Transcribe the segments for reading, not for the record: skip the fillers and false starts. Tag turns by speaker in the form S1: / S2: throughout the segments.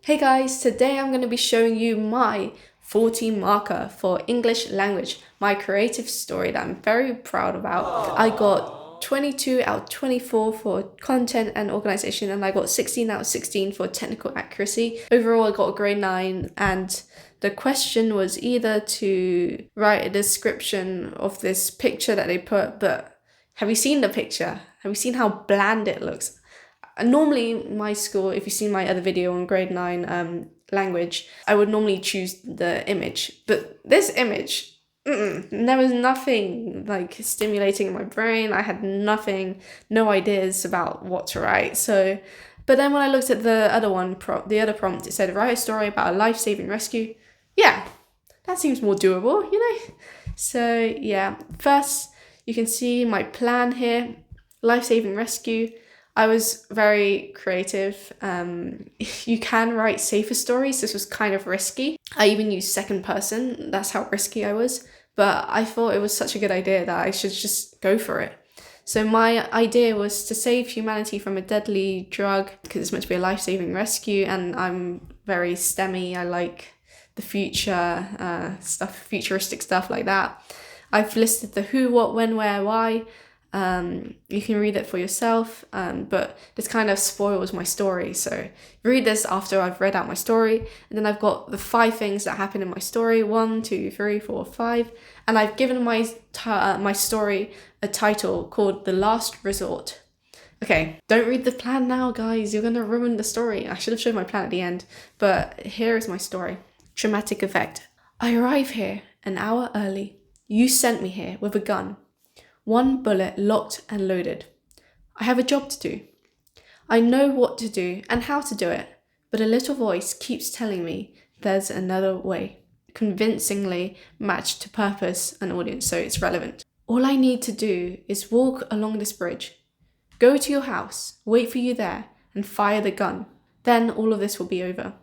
S1: Hey guys, today I'm going to be showing you my 40 marker for English language, my creative story that I'm very proud about. I got 22 out of 24 for content and organization, and I got 16 out of 16 for technical accuracy. Overall, I got a grade 9, and the question was either to write a description of this picture that they put, but have you seen the picture? Have you seen how bland it looks? Normally, my school, if you've seen my other video on grade 9 language, I would normally choose the image. But this image, there was nothing like stimulating in my brain. I had no ideas about what to write. But then when I looked at the other one, the other prompt, it said, write a story about a life-saving rescue. Yeah, that seems more doable, So yeah, first you can see my plan here, life-saving rescue. I was very creative. You can write safer stories. This was kind of risky. I even used second person. That's how risky I was. But I thought it was such a good idea that I should just go for it. So my idea was to save humanity from a deadly drug, because it's meant to be a life-saving rescue, and I'm very STEMmy. I like the future stuff, futuristic stuff like that. I've listed the who, what, when, where, why. You can read it for yourself, but this kind of spoils my story. So read this after I've read out my story, and then I've got the 5 things that happen in my story, 1, 2, 3, 4, 5, and I've given my story a title called The Last Resort. Okay, don't read the plan now, guys. You're gonna ruin the story. I should have shown my plan at the end, but here is my story. Traumatic effect. I arrive here an hour early. You sent me here with a gun. 1 bullet locked and loaded. I have a job to do. I know what to do and how to do it, but a little voice keeps telling me there's another way, convincingly matched to purpose and audience, so it's relevant. All I need to do is walk along this bridge, go to your house, wait for you there, and fire the gun. Then all of this will be over.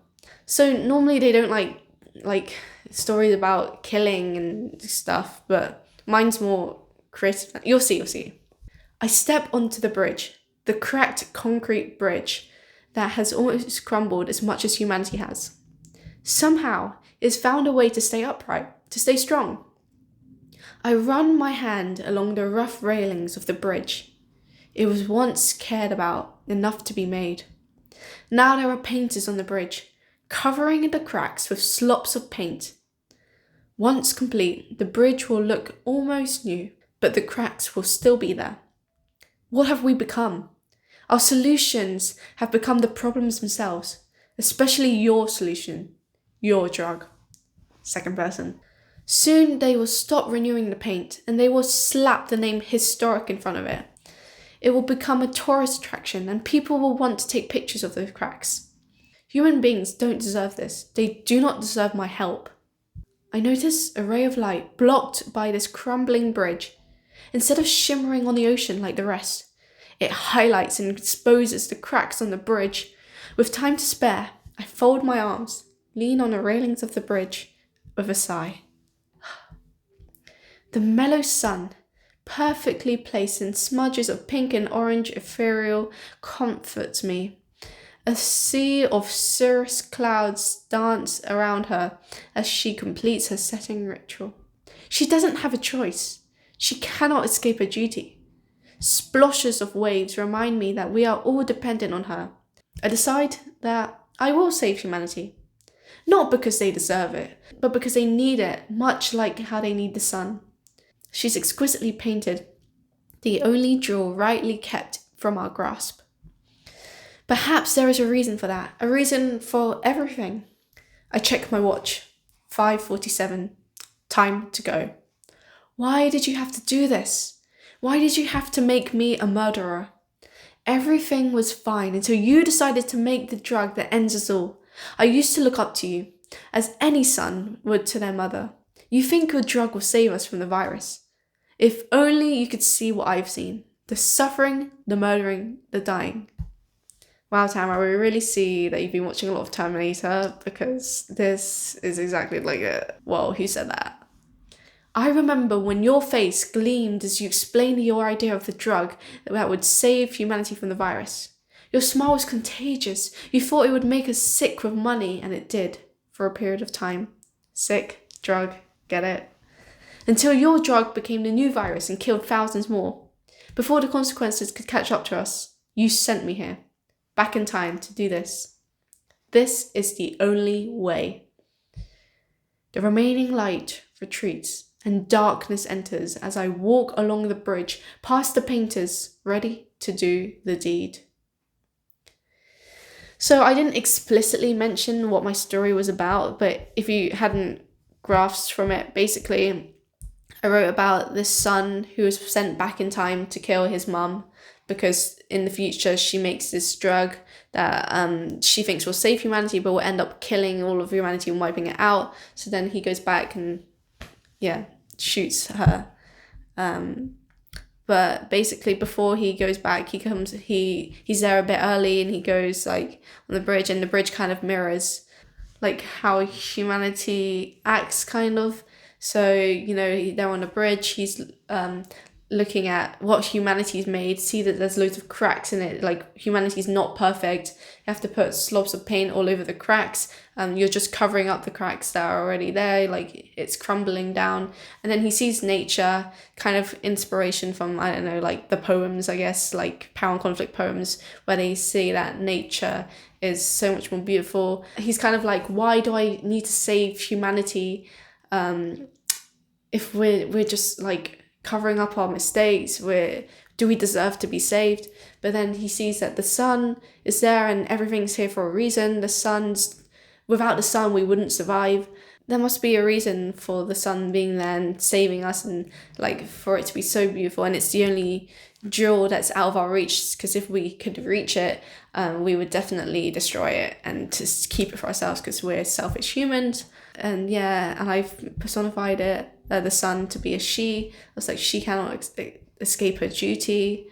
S1: So normally they don't like stories about killing and stuff, but mine's more creative. You'll see. I step onto the bridge, the cracked concrete bridge that has almost crumbled as much as humanity has. Somehow, it's found a way to stay upright, to stay strong. I run my hand along the rough railings of the bridge. It was once cared about, enough to be made. Now there are painters on the bridge, covering the cracks with slops of paint. Once complete, the bridge will look almost new, but the cracks will still be there. What have we become? Our solutions have become the problems themselves, especially your solution, your drug. Second person. Soon they will stop renewing the paint, and they will slap the name historic in front of it. It will become a tourist attraction, and people will want to take pictures of those cracks. Human beings don't deserve this. They do not deserve my help. I notice a ray of light blocked by this crumbling bridge. Instead of shimmering on the ocean like the rest, it highlights and exposes the cracks on the bridge. With time to spare, I fold my arms, lean on the railings of the bridge with a sigh. The mellow sun, perfectly placed in smudges of pink and orange ethereal, comforts me. A sea of cirrus clouds dance around her as she completes her setting ritual. She doesn't have a choice. She cannot escape her duty. Sploshes of waves remind me that we are all dependent on her. I decide that I will save humanity. Not because they deserve it, but because they need it, much like how they need the sun. She's exquisitely painted, the only jewel rightly kept from our grasp. Perhaps there is a reason for that, a reason for everything. I check my watch. 5:47. Time to go. Why did you have to do this? Why did you have to make me a murderer? Everything was fine until you decided to make the drug that ends us all. I used to look up to you, as any son would to their mother. You think your drug will save us from the virus. If only you could see what I've seen. The suffering, the murdering, the dying. Wow, Tamra, we really see that you've been watching a lot of Terminator, because this is exactly like it. Whoa, who said that? I remember when your face gleamed as you explained your idea of the drug that would save humanity from the virus. Your smile was contagious. You thought it would make us sick with money, and it did, for a period of time. Sick, drug, get it? Until your drug became the new virus and killed thousands more. Before the consequences could catch up to us, you sent me here, back in time to do this. This is the only way. The remaining light retreats and darkness enters as I walk along the bridge past the painters ready to do the deed. So I didn't explicitly mention what my story was about, but if you hadn't grasped from it, basically I wrote about this son who was sent back in time to kill his mum because in the future she makes this drug that she thinks will save humanity but will end up killing all of humanity and wiping it out. So then he goes back and shoots her. But basically before he goes back, he's there a bit early and he goes like on the bridge, and the bridge kind of mirrors like how humanity acts kind of. So, they're on a bridge, he's looking at what humanity's made, see that there's loads of cracks in it, like humanity's not perfect, you have to put slobs of paint all over the cracks, you're just covering up the cracks that are already there, like it's crumbling down. And then he sees nature, kind of inspiration from, I don't know, like the poems, I guess, like Power and Conflict poems, where they see that nature is so much more beautiful. He's kind of like, why do I need to save humanity if we're just like covering up our mistakes? Do we deserve to be saved? But then he sees that the sun is there and everything's here for a reason. Without the sun we wouldn't survive. There must be a reason for the sun being there and saving us, and like for it to be so beautiful. And it's the only jewel that's out of our reach, because if we could reach it, we would definitely destroy it and just keep it for ourselves because we're selfish humans. And I've personified it, the sun, to be a she. I was like, she cannot escape her duty.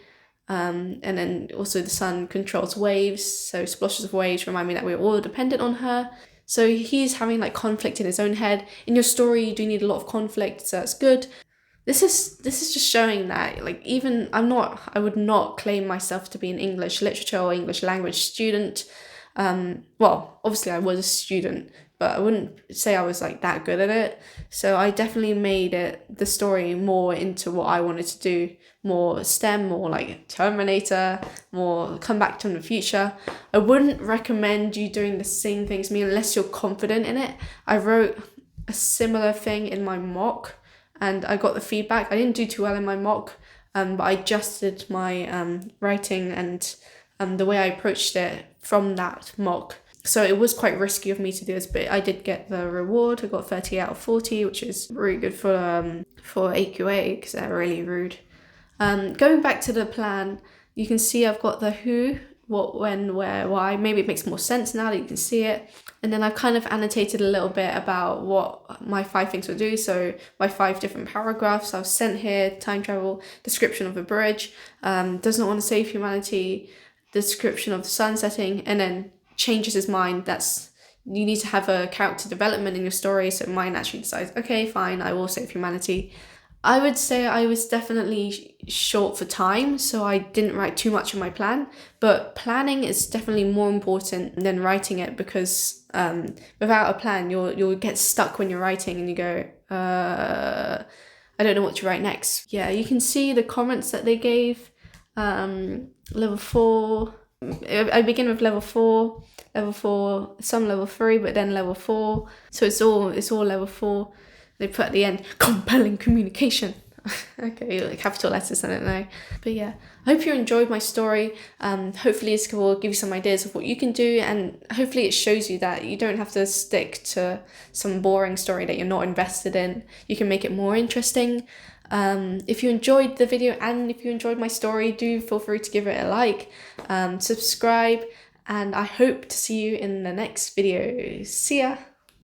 S1: And then also the sun controls waves, so splashes of waves remind me that we're all dependent on her. So he's having like conflict in his own head. In your story, you do need a lot of conflict, so that's good. This is just showing that, like, even I would not claim myself to be an English literature or English language student. Well, obviously I was a student, but I wouldn't say I was like that good at it. So I definitely made the story more into what I wanted to do, more STEM, more like Terminator, more come back to in the future. I wouldn't recommend you doing the same thing as me unless you're confident in it. I wrote a similar thing in my mock and I got the feedback. I didn't do too well in my mock, but I adjusted my writing and the way I approached it from that mock. So it was quite risky of me to do this, but I did get the reward. I got 30 out of 40, which is really good for AQA because they're really rude. Going back to the plan, you can see I've got the who, what, when, where, why. Maybe it makes more sense now that you can see it. And then I've kind of annotated a little bit about what my 5 things will do. So my 5 different paragraphs I've sent here: time travel, description of the bridge, does not want to save humanity, description of the sun setting, and then changes his mind. You need to have a character development in your story, so mine actually decides, okay, fine, I will save humanity. I would say I was definitely short for time, so I didn't write too much of my plan, but planning is definitely more important than writing it, because without a plan you'll get stuck when you're writing and you go, I don't know what to write next. Yeah, you can see the comments that they gave. Level 4, I begin with level 4, some level 3, but then level 4. So it's all level 4. They put at the end, compelling communication. Okay, like capital letters, I don't know. But yeah, I hope you enjoyed my story. Hopefully this will give you some ideas of what you can do, and hopefully it shows you that you don't have to stick to some boring story that you're not invested in. You can make it more interesting. If you enjoyed the video and if you enjoyed my story, do feel free to give it a like, subscribe, and I hope to see you in the next video. See ya!